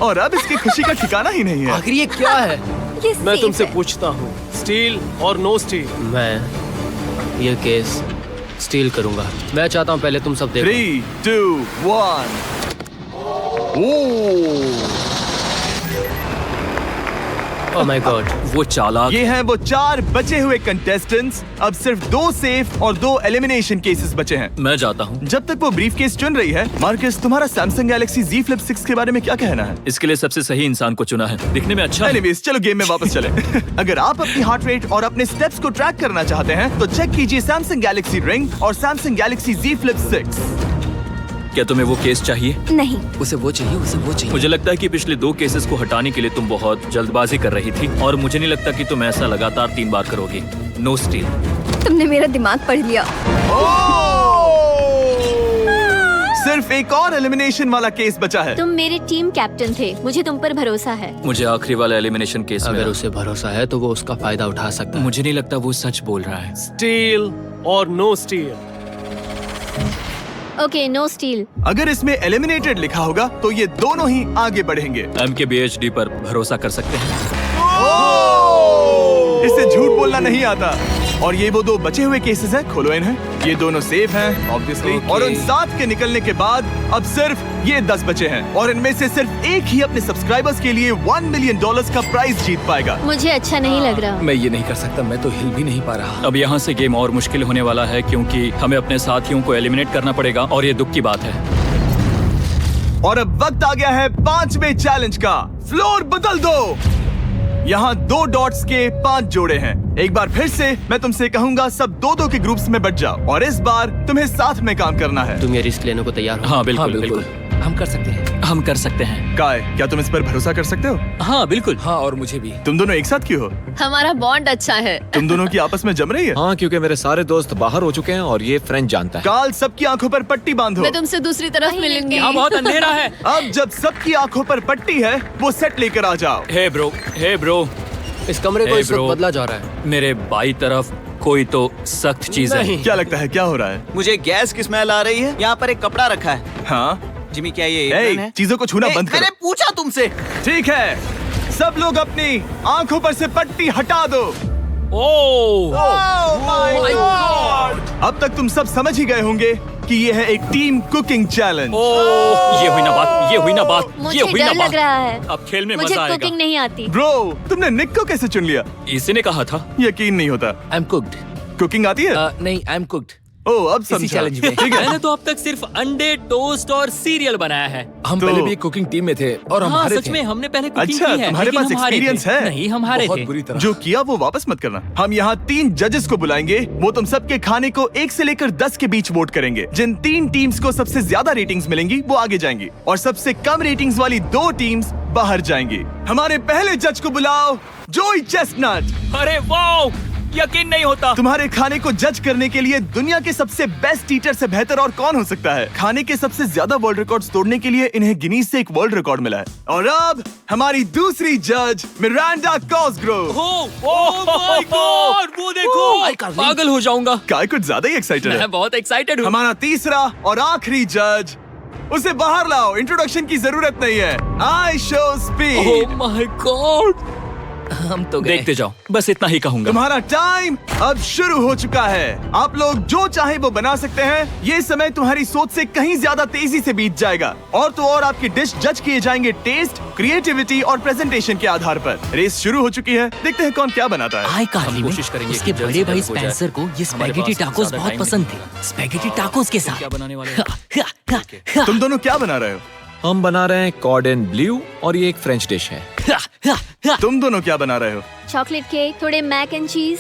और अब इसकी खुशी का ठिकाना ही नहीं है। आखिर ये क्या है? ये मैं safe तुमसे है। पूछता हूँ, स्टील और नो स्टील? मैं ये केस स्टील करूंगा। मैं चाहता हूँ पहले तुम सब देखो। 3, 2, 1। ओह माय गॉड, वो चालाक। ये हैं वो 4 बचे हुए कंटेस्टेंट्स। अब सिर्फ 2 सेफ और 2 एलिमिनेशन केसेस बचे हैं। मैं जाता हूँ। जब तक वो ब्रीफ केस चुन रही है, मार्कस, तुम्हारा सैमसंग गैलेक्सी Z Flip 6 के बारे में क्या कहना है? इसके लिए सबसे सही इंसान को चुना है। दिखने में अच्छा है। एनीवेज, चलो गेम में वापस चले। अगर आप अपनी हार्ट रेट और अपने स्टेप्स को ट्रैक करना चाहते हैं, तो चेक कीजिए सैमसंग गैलेक्सी रिंग और सैमसंग गैलेक्सी Z Flip 6। क्या तुम्हें वो केस चाहिए? नहीं, उसे वो चाहिए, उसे वो चाहिए। मुझे लगता है कि पिछले 2 केसेस को हटाने के लिए तुम बहुत जल्दबाजी कर रही थी, और मुझे नहीं लगता कि तुम ऐसा लगातार 3 बार करोगी। No steal. तुमने मेरा दिमाग पढ़ लिया। सिर्फ एक और एलिमिनेशन वाला केस बचा है। तुम मेरे टीम कैप्टन थे, मुझे तुम पर भरोसा है। मुझे आखिरी वाला एलिमिनेशन केस में अगर उसे भरोसा है तो वो उसका फायदा उठा सकता है। मुझे नहीं लगता वो सच बोल रहा है। स्टील और no steal? Okay, no steal. अगर इसमें एलिमिनेटेड लिखा होगा, तो ये दोनों ही आगे बढ़ेंगे। MKBHD पर भरोसा कर सकते हैं। इसे झूठ बोलना नहीं आता। और ये वो 2 बचे हुए केसेस हैं, खोलो इन्हें। ये दोनों सेफ हैं, ऑब्वियसली। और उन 7 के निकलने के बाद अब सिर्फ ये 10 बचे हैं, और इनमें से सिर्फ एक ही अपने सब्सक्राइबर्स के लिए $1 मिलियन का प्राइज जीत पाएगा। मुझे अच्छा नहीं लग रहा। मैं ये नहीं कर सकता, मैं तो हिल भी नहीं पा रहा। अब यहाँ से गेम और मुश्किल होने वाला है, क्योंकि हमें अपने साथियों को एलिमिनेट करना पड़ेगा, और ये दुख की बात है। और अब वक्त आ गया है 5वें चैलेंज का। फ्लोर बदल दो। यहाँ 2 डॉट्स के 5 जोड़े हैं। एक बार फिर से मैं तुमसे कहूंगा, सब 2-2 के ग्रुप्स में बट जाओ और इस बार तुम्हें साथ में काम करना है। तुम ये रिस्क लेने को तैयार हो? हाँ बिल्कुल बिल्कुल हम कर सकते हैं। हम कर सकते हैं। काय, क्या तुम इस पर भरोसा कर सकते हो? हाँ बिल्कुल। हाँ, और मुझे भी। तुम दोनों एक साथ क्यों हो? हमारा बॉन्ड अच्छा है। तुम दोनों की आपस में जम रही है? हाँ, क्योंकि मेरे सारे दोस्त बाहर हो चुके हैं और ये फ्रेंड जानता है। काल, सबकी आंखों पर पट्टी बांधो। मैं तुमसे दूसरी तरफ मिलूंगी। यहाँ बहुत अंधेरा है। अब जब सबकी आंखों पर पट्टी है, वो सेट लेकर आ जाओ। हे ब्रो, इस कमरे को Hey, इस वक्त bro. बदला जा रहा है। मेरे बाई तरफ कोई तो सख्त चीज है। क्या लगता है क्या हो रहा है? मुझे गैस की स्मेल आ रही है। यहाँ पर एक कपड़ा रखा है। हाँ जिमी, क्या ये ए, एप्रन है? चीजों को छूना बंद मैंने करो। पूछा तुमसे। ठीक है, सब लोग अपनी आंखों पर से पट्टी हटा दो। अब तक तुम सब समझ ही गए होंगे कि ये है एक टीम कुकिंग चैलेंज। ये हुई ना बात। मुझे डर लग रहा है। अब खेल में मुझे मजा आएगा। कुकिंग नहीं आती। ब्रो, तुमने निक को कैसे चुन लिया? इसी ने कहा था। यकीन नहीं होता। I am cooked. कुकिंग आती है? नहीं, आई एम कुक्ड। ओह, अब समझा। चैलेंज में। ठीक है। मैंने तो अब तक सिर्फ अंडे, टोस्ट और सीरियल बनाया है। हम तो- पहले भी कुकिंग टीम में थे और हम हाँ हारे सच थे। में हमने पहले कुकिंग अच्छा, की है। तुम्हारे लेकिन पास हम हारे experience थे। है? नहीं, हम हारे बहुत थे। बुरी तरह। जो किया वो वापस मत करना। हम यहाँ 3 जजेस को बुलाएंगे। वो तुम सबके खाने को 1 से लेकर 10 के बीच वोट करेंगे। जिन 3 टीम्स को सबसे ज्यादा रेटिंग्स मिलेंगी वो आगे जाएंगी और सबसे कम रेटिंग्स वाली 2 टीम्स बाहर जाएंगी। हमारे पहले जज को बुलाओ, जोई चेस्टनट। अरे वाओ, यकीन नहीं होता। तुम्हारे खाने को जज करने के लिए दुनिया के सबसे बेस्ट टीचर से बेहतर और कौन हो सकता है? खाने के सबसे ज्यादा वर्ल्ड रिकॉर्ड्स तोड़ने के लिए इन्हें गिनीज से एक वर्ल्ड रिकॉर्ड मिला है। और अब हमारी दूसरी जज मिरांडा कॉसग्रोव। ओह माय गॉड, वो देखो। पागल हो जाऊंगा। काय कुछ ज्यादा ही एक्साइटेड है। मैं बहुत एक्साइटेड हूँ। हमारा तीसरा और आखिरी जज, उसे बाहर लाओ। इंट्रोडक्शन की जरूरत नहीं है। I show speed. Oh my God, हम तो गए। देखते जाओ, बस इतना ही कहूंगा। तुम्हारा टाइम अब शुरू हो चुका है। आप लोग जो चाहे वो बना सकते हैं। ये समय तुम्हारी सोच से कहीं ज्यादा तेजी से बीत जाएगा। और तो और आपकी डिश जज किए जाएंगे टेस्ट, क्रिएटिविटी और प्रेजेंटेशन के आधार पर। रेस शुरू हो चुकी है। देखते हैं कौन क्या बनाता है। हाय कार्ली में कोशिश करेंगे उसके कि जल्द बड़े से भाई जल्द हो जाए। स्पेंसर को ये हमारे स्पैगेटी पास टाकोस ज्यादा बहुत टाइम पसंद नहीं थे। स्पैगेटी टाकोस के साथ क्या बनाने वाले हो? तुम दोनों क्या बना रहे हो? हम बना रहे हैं कॉर्डन ब्लू और ये एक फ्रेंच डिश है। तुम दोनों क्या बना रहे हो? चॉकलेट केक, थोड़े मैक एंड चीज।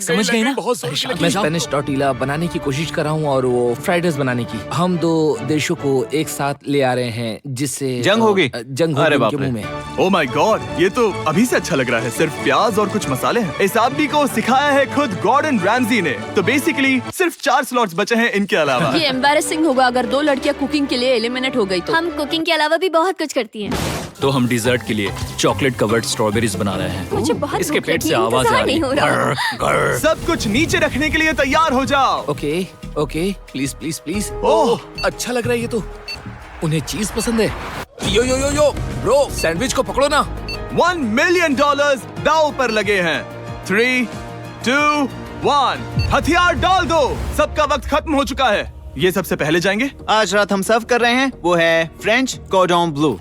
समझ गए ना? बहुत मैं स्पेनिश टॉर्टिला बनाने की कोशिश कर रहा हूँ और वो फ्राइड राइस बनाने की। हम 2 देशों को एक साथ ले आ रहे हैं जिससे जंग होगी? जंग अरे होगी बाप उनके रे। मुंह में। ओ माय गॉड, ये तो अभी से अच्छा लग रहा है। सिर्फ प्याज और कुछ मसाले हैं। इस आदमी को सिखाया है खुद गॉर्डन रैमजी ने। तो बेसिकली सिर्फ 4 स्लॉट्स बचे हैं इनके अलावा। ये एम्बैरेसिंग होगा अगर 2 लड़कियां कुकिंग के लिए एलिमिनेट हो गई तो। हम कुकिंग के अलावा भी बहुत कुछ करती हैं। तो हम डिजर्ट के लिए चॉकलेट कवर्ड स्ट्रॉबेरीज बना रहे हैं। मुझे बहुत इसके भूख पेट लगी से है, आवाज आ इंतजार रही नहीं हो रहा। है। सब कुछ नीचे रखने के लिए तैयार हो जाओ। Okay okay, please please please. Oh, अच्छा लग रहा है ये तो। उन्हें चीज पसंद है। यो ब्रो, सैंडविच को पकड़ो ना। $1 मिलियन दांव पर लगे हैं। 3, 2, 1, हथियार डाल दो। सबका वक्त खत्म हो चुका है। ये सबसे पहले जाएंगे। आज रात हम सर्व कर रहे हैं वो है फ्रेंच कॉर्डन ब्लू।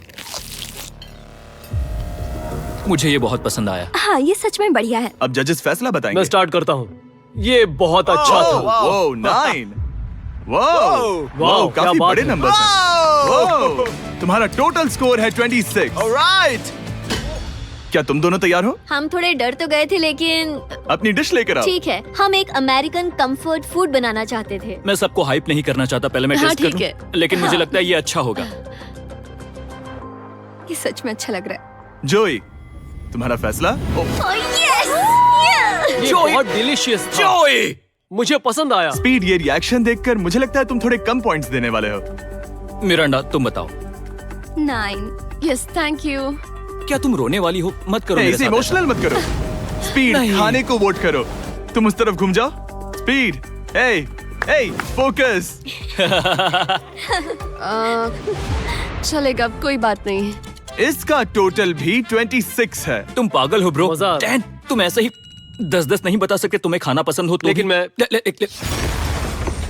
मुझे ये बहुत पसंद आया। हाँ, ये सच में बढ़िया है। अब जजेस फैसला बताएंगे। मैं स्टार्ट करता हूँ। ये बहुत अच्छा था। वो 9। वाओ, क्या काफी बात बड़े है। नंबर्स हैं। वाओ, तुम्हारा टोटल स्कोर है 26। ऑलराइट। क्या तुम दोनों तैयार हो? हम थोड़े डर तो गए थे लेकिन अपनी डिश लेकर आओ। ठीक है। हम एक अमेरिकन कंफर्ट फूड बनाना चाहते थे। मैं सबको हाइप नहीं करना चाहता, पहले मैं हाँ, टेस्ट ठीक करूं। है। लेकिन मुझे लगता है ये अच्छा होगा। ये सच में अच्छा लग रहा है। जोई, तुम्हारा फैसला? ये बहुत डिलीशियस था। मुझे पसंद आया। स्पीड, ये रिएक्शन देखकर मुझे लगता है तुम थोड़े कम पॉइंट्स देने वाले हो। मिरांडा, तुम बताओ। 9। Yes, thank you. क्या तुम रोने वाली हो? मत करो मेरे इसे साथ इमोशनल मत करो। स्पीड, नहीं। खाने को वोट करो। तुम उस तरफ घूम जाओ। स्पीड, ए, फोकस। चलेगा, कोई बात नहीं है। इसका टोटल भी 26 है। तुम पागल हो ब्रो। मजा आ रहा है। 10, तुम ऐसे ही 10-10 नहीं बता सकते। तुम्हें खाना पसंद हो तो लेकिन भी- मैं- ले।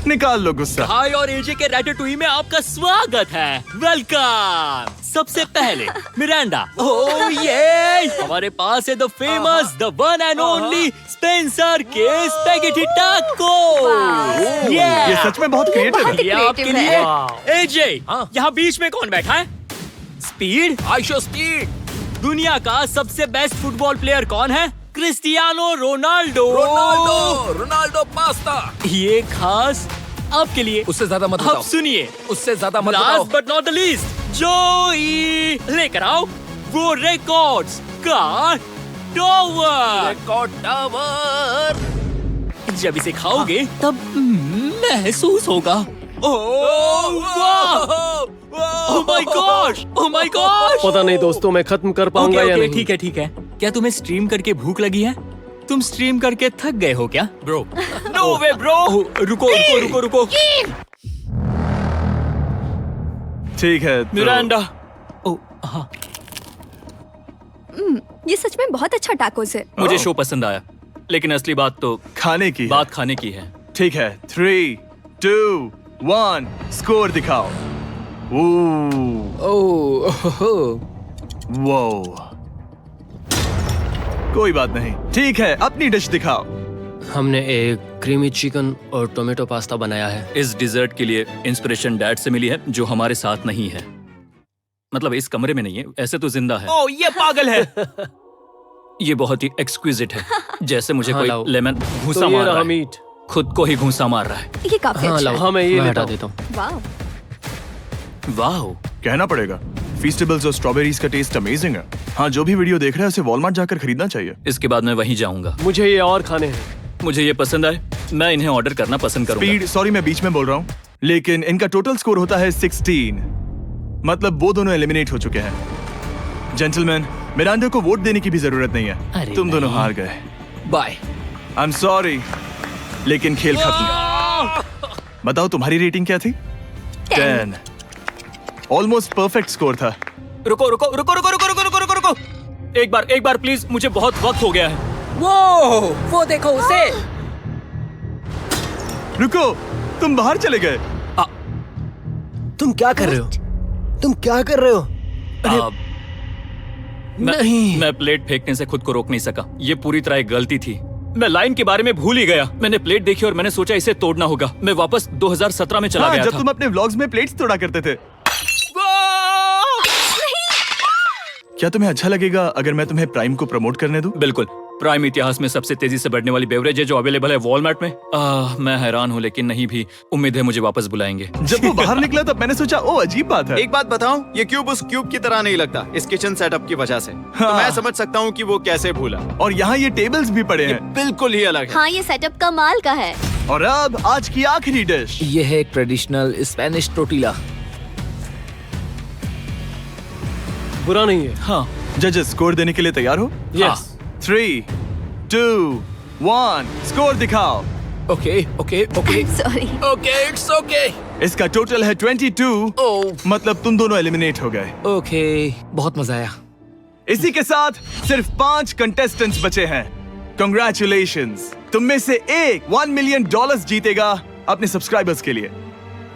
निकाल लो गुस्सा। हाय और एजे के रैटाटूई में आपका स्वागत है। वेलकम। सबसे पहले मिरांडा। ओह ये हमारे पास है the famous, the one and only Spencer के स्पैगेटी टाको। ये सच में बहुत क्रिएटिव है। ये आपके creative लिए। है। एजे, यहाँ बीच में कौन बैठा है? स्पीड। I show speed. दुनिया का सबसे बेस्ट फुटबॉल प्लेयर कौन है? Cristiano Ronaldo. Ronaldo pasta. ये खास आपके लिए। उससे ज्यादा मत बताओ। अब सुनिए, उससे ज्यादा मत बताओ। Last but not the least, जोई लेकर आओ वो रिकॉर्ड्स का टावर। Record tower. जब इसे खाओगे तब महसूस होगा। Oh my gosh, oh my gosh. पता नहीं दोस्तों, मैं खत्म कर पाऊंगा या नहीं। ठीक है ठीक है। क्या तुम्हें स्ट्रीम करके भूख लगी है? तुम स्ट्रीम करके थक गए हो क्या? Bro, no way bro. रुको रुको रुको रुको। ठीक है तो... मिरांडा। ओह हाँ, ये सच में बहुत अच्छा टाकोस है। मुझे शो पसंद आया, लेकिन असली बात तो खाने की बात खाने की है। ठीक है, 3, 2, 1 स्कोर दिखाओ। वो कोई बात नहीं। ठीक है, अपनी डिश दिखाओ। हमने एक क्रीमी चिकन और टोमेटो पास्ता बनाया है। इस डिजर्ट के लिए इंस्पिरेशन डैड से मिली है, जो हमारे साथ नहीं है। मतलब इस कमरे में नहीं है, ऐसे तो जिंदा है। ओह, ये पागल है। ये बहुत ही एक्सक्विजिट है, जैसे मुझे हाँ, कोई लाओ। लेमन घूंसा तो ये मार रहा रहा है। मीट। खुद को ही घूंसा मार रहा है। ये काफी हाँ अच्छा लाओ। है। हाँ, मैं ये मैं लेता हटा हूँ। देता हूँ। वाह। वाह, कहना पड़ेगा, फीस्टेबल्स और स्ट्रॉबेरीज का टेस्ट अमेजिंग है। हाँ, जो भी वीडियो देख रहा है उसे वॉलमार्ट जाकर खरीदना चाहिए। इसके बाद मैं वहीं जाऊंगा। मुझे ये और खाने हैं। मुझे ये पसंद आए, मैं इन्हें ऑर्डर करना पसंद करूंगा। स्पीड, सॉरी मैं बीच में बोल रहा हूँ, लेकिन इनका टोटल स्कोर होता है 16। मतलब वो दोनों एलिमिनेट हो चुके हैं। जेंटलमैन, मिरांडा को वोट देने की भी जरूरत नहीं है। अरे तुम दोनों नहीं। हार गए। बाय। आई एम सॉरी, लेकिन खेल खत्म। बताओ तुम्हारी रेटिंग क्या थी? 10। ऑलमोस्ट परफेक्ट स्कोर था। रुको रुको रुको रुको रुको रुको रुको रुको रुको। एक बार प्लीज, मुझे बहुत वक्त हो गया है। वो देखो उसे। रुको, तुम बाहर चले गए। तुम क्या कर रहे हो? तुम क्या कर रहे हो? नहीं। मैं प्लेट फेंकने से खुद को रोक नहीं सका। ये पूरी तरह एक गलती थी। मैं लाइन के बारे में भूल ही गया। मैंने प्लेट देखी और मैंने सोचा इसे तोड़ना होगा। मैं वापस 2017 में चला हाँ, गया जब था। तुम अपने व्लॉग्स में प्लेट्स तोड़ा करते थे। क्या तुम्हें अच्छा लगेगा अगर मैं तुम्हें प्राइम को प्रमोट करने दूं? बिल्कुल। प्राइम इतिहास में सबसे तेजी से बढ़ने वाली बेवरेज है जो अवेलेबल है वॉलमार्ट में। मैं हैरान हूँ, लेकिन नहीं भी। उम्मीद है मुझे वापस बुलाएंगे। जब वो बाहर निकला तब मैंने सोचा, ओ अजीब बात है। एक बात बताऊं, ये क्यूब उस क्यूब की तरह नहीं लगता इस किचन सेटअप की वजह से। तो मैं समझ सकता हूँ कि वो कैसे भूला। और यहाँ ये टेबल्स भी पड़े हैं। बिल्कुल ही अलग है। हाँ, ये सेटअप कमाल का है। और अब आज की आखिरी डिश। ये है एक ट्रेडिशनल स्पेनिश टोर्टिला। बुरा नहीं है। हाँ, जजेस, स्कोर देने के लिए तैयार हो? यस। 3, 2, 1 स्कोर दिखाओ। Okay okay okay sorry. Okay, it's okay. इसका टोटल है 22। मतलब तुम दोनों एलिमिनेट हो गए। ओके, बहुत मजा आया। इसी के साथ सिर्फ 5 कंटेस्टेंट्स बचे हैं। कंग्रेचुलेशंस, तुम में से एक $1 मिलियन जीतेगा अपने सब्सक्राइबर्स के लिए।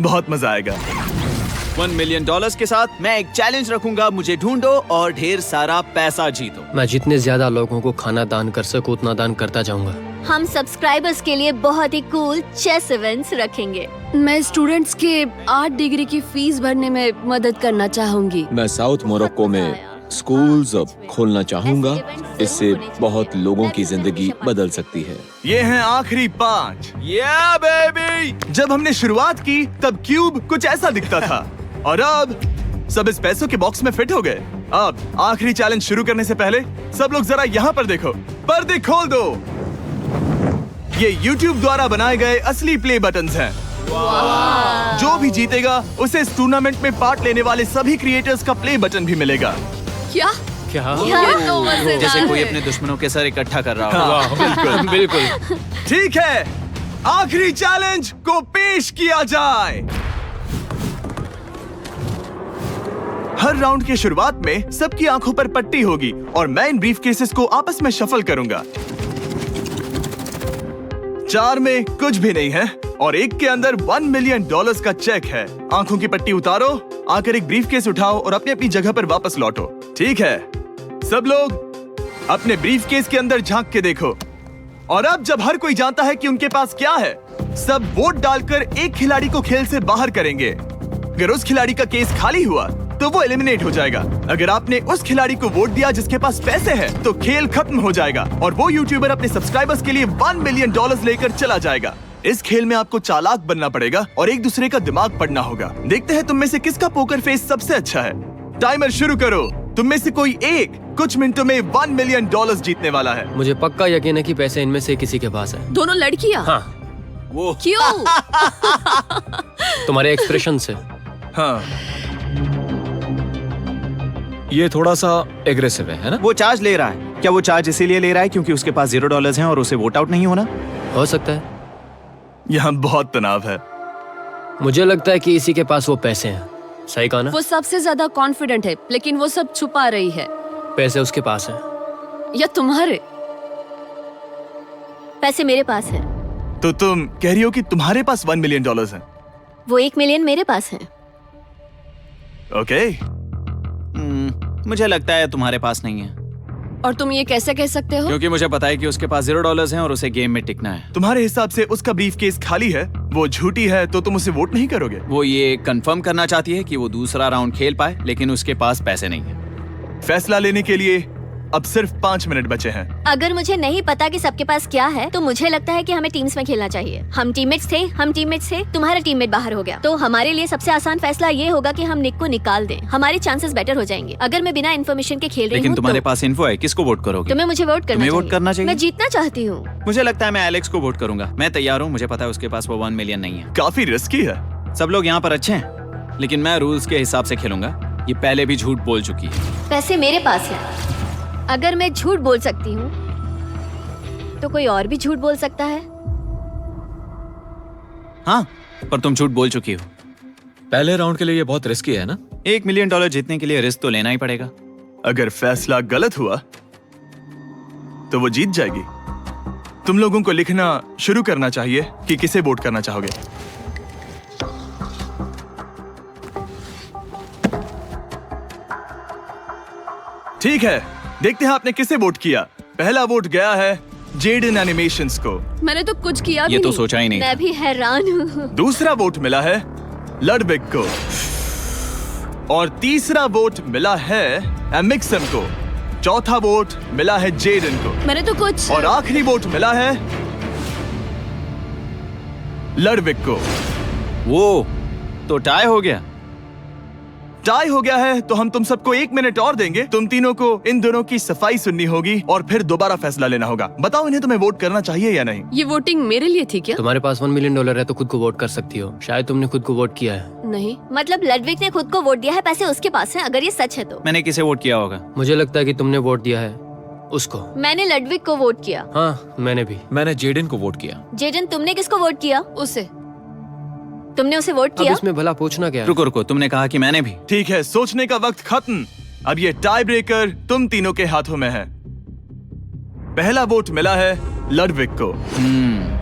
बहुत मजा आएगा। $1 मिलियन के साथ मैं एक चैलेंज रखूंगा, मुझे ढूंढो और ढेर सारा पैसा जीतो। मैं जितने ज्यादा लोगों को खाना दान कर सकूं उतना दान करता जाऊंगा। हम सब्सक्राइबर्स के लिए बहुत ही कूल चेस इवेंट्स रखेंगे। मैं स्टूडेंट्स के 8 डिग्री की फीस भरने में मदद करना चाहूंगी। मैं साउथ मोरक्को में स्कूल्स खोलना चाहूंगा। इससे बहुत लोगों की जिंदगी बदल सकती है। ये हैं आखिरी 5। या बेबी। जब हमने शुरुआत की तब क्यूब कुछ ऐसा दिखता था, और अब सब इस पैसों के बॉक्स में फिट हो गए। अब आखिरी चैलेंज शुरू करने से पहले सब लोग जरा यहाँ पर देखो। पर्दे खोल दो। ये YouTube द्वारा बनाए गए असली प्ले बटन्स हैं। जो भी जीतेगा उसे इस टूर्नामेंट में पार्ट लेने वाले सभी क्रिएटर्स का प्ले बटन भी मिलेगा। क्या? क्या? ये तो मजेदार जैसे कोई है। अपने दुश्मनों के सर इकट्ठा कर रहा हो। हाँ, बिल्कुल। बिल्कुल। ठीक है, आखिरी चैलेंज को पेश किया जाए। हर राउंड की शुरुआत में सबकी आंखों पर पट्टी होगी और मैं इन ब्रीफ केसेस को आपस में शफल करूंगा। 4 में कुछ भी नहीं है और एक के अंदर $1 मिलियन का चेक है। आंखों की पट्टी उतारो, आकर एक ब्रीफ केस उठाओ और अपनी अपनी जगह पर वापस लौटो। ठीक है, सब लोग अपने ब्रीफ केस के अंदर झांक के देखो। और अब जब हर कोई जानता है कि उनके पास क्या है, सब वोट डालकर एक खिलाड़ी को खेल से बाहर करेंगे। अगर उस खिलाड़ी का केस खाली हुआ तो वो एलिमिनेट हो जाएगा। अगर आपने उस खिलाड़ी को वोट दिया जिसके पास पैसे हैं, तो खेल खत्म हो जाएगा और वो यूट्यूबर अपने सब्सक्राइबर्स के लिए $1 मिलियन लेकर चला जाएगा। इस खेल में आपको चालाक बनना पड़ेगा और एक दूसरे का दिमाग पढ़ना होगा। देखते हैं तुम में से किसका पोकर फेस सबसे अच्छा है। टाइमर शुरू करो। तुम में से कोई एक कुछ मिनटों में $1 मिलियन जीतने वाला है। मुझे पक्का यकीन है कि पैसे इनमें से किसी के पास है। दोनों लड़कियां? हाँ। वो क्यों? तुम्हारे एक्सप्रेशन से। हाँ, ये थोड़ा सा एग्रेसिव है ना? वो चार्ज ले रहा है। क्या वो चार्ज इसीलिए ले रहा है क्योंकि उसके पास $0 हैं और उसे वोट आउट नहीं होना? हो सकता है। यहाँ बहुत तनाव है। मुझे लगता है कि इसी के पास वो पैसे हैं। सही कहा ना? वो सबसे ज्यादा कॉन्फिडेंट है, लेकिन वो सब छुपा रही है। पैसे उसके पास हैं। या तुम्हारे? पैसे मेरे पास है। तो तुम कह रही हो कि तुम्हारे पास $1 मिलियन है? वो 1 मिलियन मेरे पास है। ओके। मुझे लगता है तुम्हारे पास नहीं है, और तुम ये कैसे कह सकते हो? क्योंकि मुझे पता है कि उसके पास $0 हैं और उसे गेम में टिकना है। तुम्हारे हिसाब से उसका ब्रीफ केस खाली है, वो झूठी है, तो तुम उसे वोट नहीं करोगे? वो ये कंफर्म करना चाहती है कि वो दूसरा राउंड खेल पाए, लेकिन उसके पास पैसे नहीं है। फैसला लेने के लिए अब सिर्फ 5 मिनट बचे हैं। अगर मुझे नहीं पता कि सबके पास क्या है, तो मुझे लगता है कि हमें टीम्स में खेलना चाहिए। हम टीममेट्स थे, तुम्हारा टीममेट बाहर हो गया, तो हमारे लिए सबसे आसान फैसला ये होगा कि हम निक को निकाल दें। हमारे चांसेस बेटर हो जाएंगे। अगर मैं बिना इन्फॉर्मेशन के खेल रही लेकिन हूँ, तुम्हारे तो पास इन्फो है, किसको वोट करोगे? तुम्हें मुझे वोट करना तुम्हें वोट करना चाहिए। मैं जीतना चाहती हूँ। मुझे लगता है मैं एलेक्स को वोट करूंगा। मैं तैयार हूँ। मुझे पता है उसके पास वो 1 मिलियन नहीं है। काफी रिस्की है। सब लोग यहाँ पर अच्छे हैं, लेकिन मैं रूल्स के हिसाब से खेलूंगा। ये पहले भी झूठ बोल चुकी है। पैसे मेरे पास है। अगर मैं झूठ बोल सकती हूँ, तो कोई और भी झूठ बोल सकता है। हाँ, पर तुम झूठ बोल चुकी हो। पहले राउंड के लिए ये बहुत रिस्की है ना? $1 मिलियन जीतने के लिए रिस्क तो लेना ही पड़ेगा। अगर फैसला गलत हुआ, तो वो जीत जाएगी। तुम लोगों को लिखना शुरू करना चाहिए कि किसे वोट करना चाहोगे। ठीक है, देखते हैं आपने किसे वोट किया। पहला वोट गया है जेडन एनिमेशंस को। मैंने तो कुछ किया भी ये तो नहीं। सोचा ही नहीं। मैं भी हैरान हूँ। दूसरा वोट मिला है लडविक को और तीसरा वोट मिला है एमिक्सन को। चौथा वोट मिला है जेडन को मैंने तो कुछ। और आखिरी वोट मिला है लडविक को। वो तो टाई हो गया। टाई हो गया है तो हम तुम सबको 1 मिनट और देंगे। तुम तीनों को इन दोनों की सफाई सुननी होगी और फिर दोबारा फैसला लेना होगा। बताओ इन्हें तुम्हें वोट करना चाहिए या नहीं। ये वोटिंग मेरे लिए थी क्या? तुम्हारे पास $1 मिलियन है तो खुद को वोट कर सकती हो। शायद तुमने खुद को वोट किया है। नहीं। मतलब लडविक ने खुद को वोट दिया है, पैसे उसके पास हैं। अगर ये सच है तो मैंने किसे वोट किया होगा? मुझे लगता है कि तुमने वोट दिया है उसको। मैंने लडविक को वोट किया। हाँ, मैंने भी। मैंने जेडन को वोट किया। जेडन, तुमने किसको वोट किया? उसे। तुमने उसे वोट अब किया? इसमें भला पूछना क्या है? रुको रुको, तुमने कहा कि मैंने भी। ठीक है, सोचने का वक्त खत्म। अब ये टाई ब्रेकर तुम तीनों के हाथों में है। पहला वोट मिला है लडविक को।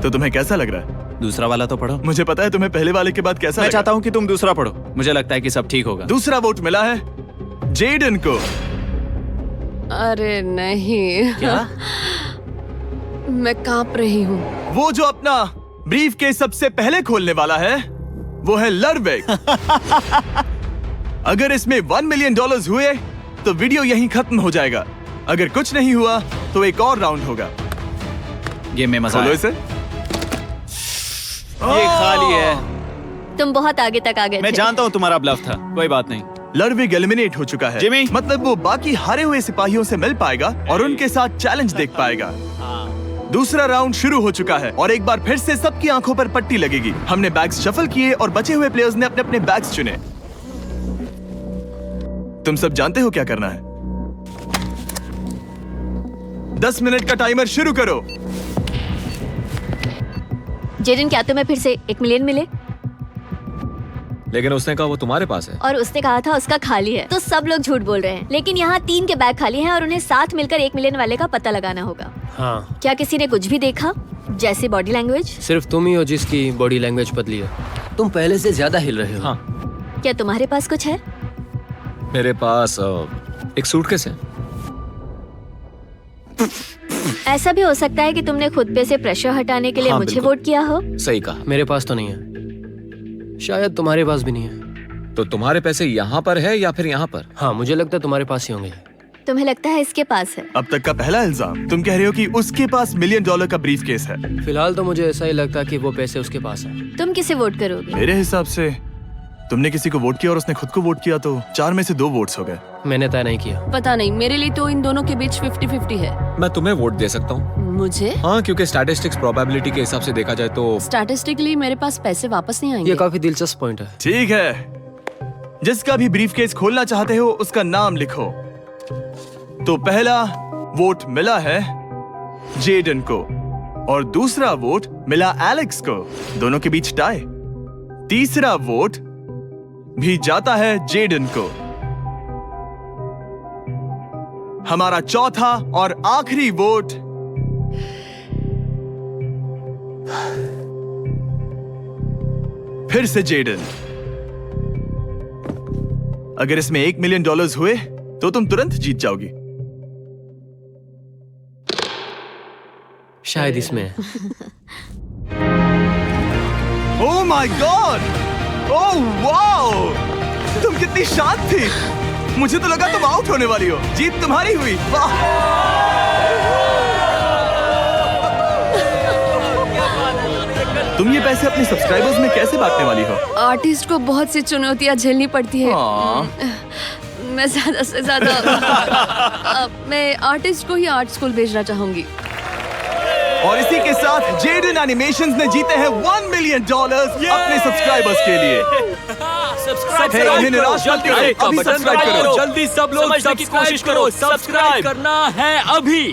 तो तुम्हें कैसा लग रहा है? दूसरा वाला तो पढ़ो। मुझे पता है तुम्हें पहले वाले के बाद कैसा मैं लगा। चाहता हूँ कि तुम दूसरा पढ़ो। मुझे लगता है कि सब ठीक होगा। दूसरा वोट मिला है जेडन को। अरे नहीं। क्या? मैं कांप रही हूँ। वो जो अपना ब्रीफ के सबसे पहले खोलने वाला है वो है लडविक। अगर इसमें $1 मिलियन हुए तो वीडियो यहीं खत्म हो जाएगा। अगर कुछ नहीं हुआ तो एक और राउंड होगा। गेम में मजा खोलो आया। इसे। ये खाली है। तुम बहुत आगे तक आ गए मैं थे। जानता हूँ तुम्हारा ब्लफ था, कोई बात नहीं। लडविक एलिमिनेट हो चुका है। जिमी। मतलब वो बाकी हारे हुए सिपाहियों से मिल पाएगा और उनके साथ चैलेंज देख पाएगा। दूसरा राउंड शुरू हो चुका है और एक बार फिर से सबकी आंखों पर पट्टी लगेगी। हमने बैग्स शफल किए और बचे हुए प्लेयर्स ने अपने अपने बैग्स चुने। तुम सब जानते हो क्या करना है। 10 मिनट का टाइमर शुरू करो। जेडन, क्या तुम्हें फिर से 1 मिलियन मिले? लेकिन उसने कहा वो तुम्हारे पास है। और उसने कहा था उसका खाली है। तो सब लोग झूठ बोल रहे हैं, लेकिन यहाँ 3 के बैग खाली हैं और उन्हें साथ मिलकर 1 मिलियन वाले का पता लगाना होगा। हाँ। क्या किसी ने कुछ भी देखा, जैसे बॉडी लैंग्वेज? सिर्फ तुम ही हो जिसकी बॉडी लैंग्वेज बदली है। तुम पहले से ज्यादा हिल रहे हो। हाँ। क्या तुम्हारे पास कुछ है? मेरे पास एक सूटकेस है। ऐसा भी हो सकता है कि तुमने खुद पे से प्रेशर हटाने के लिए हाँ, मुझे बिल्कुल। वोट किया हो। सही कहा। मेरे पास तो नहीं है। शायद तुम्हारे पास भी नहीं है। तो तुम्हारे पैसे यहाँ पर है या फिर यहाँ पर? हाँ, मुझे लगता है तुम्हारे पास ही होंगे। तुम्हें लगता है इसके पास है? अब तक का पहला इल्जाम। तुम कह रहे हो कि उसके पास $1 मिलियन का ब्रीफ केस है। फिलहाल तो मुझे ऐसा ही लगता है कि वो पैसे उसके पास हैं। तुम किसे वोट करोगे? मेरे हिसाब से तुमने किसी को वोट किया और उसने खुद को वोट किया, तो 4 में से 2 वोट्स हो गए। मैंने तय नहीं किया। पता नहीं, मेरे लिए तो इन दोनों के बीच 50-50 है। मैं तुम्हें वोट दे सकता हूँ। मुझे? हाँ, क्योंकि स्टैटिस्टिक्स प्रोबेबिलिटी के हिसाब से देखा जाए तो स्टैटिस्टिकली मेरे पास पैसे वापस नहीं आएंगे। ये काफी दिलचस्प पॉइंट है। ठीक है, जिसका भी ब्रीफ केस खोलना चाहते हो उसका नाम लिखो। तो पहला वोट मिला है जेडन को और दूसरा वोट मिला एलेक्स को। दोनों के बीच टाई। तीसरा वोट भी जाता है जेडन को। हमारा चौथा और आखिरी वोट फिर से जेडन। अगर इसमें $1 मिलियन हुए तो तुम तुरंत जीत जाओगी। शायद इसमें है। Oh my God! Oh wow! तुम कितनी शांत थी। मुझे तो लगा तुम आउट होने वाली हो। जीत तुम्हारी हुई। वाह! तुम ये पैसे अपने सब्सक्राइबर्स में कैसे बांटने वाली हो? आर्टिस्ट को बहुत सी चुनौतियां झेलनी पड़ती है। मैं ज्यादा से ज्यादा मैं आर्टिस्ट को ही आर्ट स्कूल भेजना चाहूंगी। और इसी के साथ जेडन एनिमेशंस ने जीते हैं $1 मिलियन अपने सब्सक्राइबर्स के लिए। सब्सक्राइब इन्हें निराश मत करो, अभी सब्सक्राइब करो। जल्दी सब लोग समझने की कोशिश करो, सब्सक्राइब करना है अभी।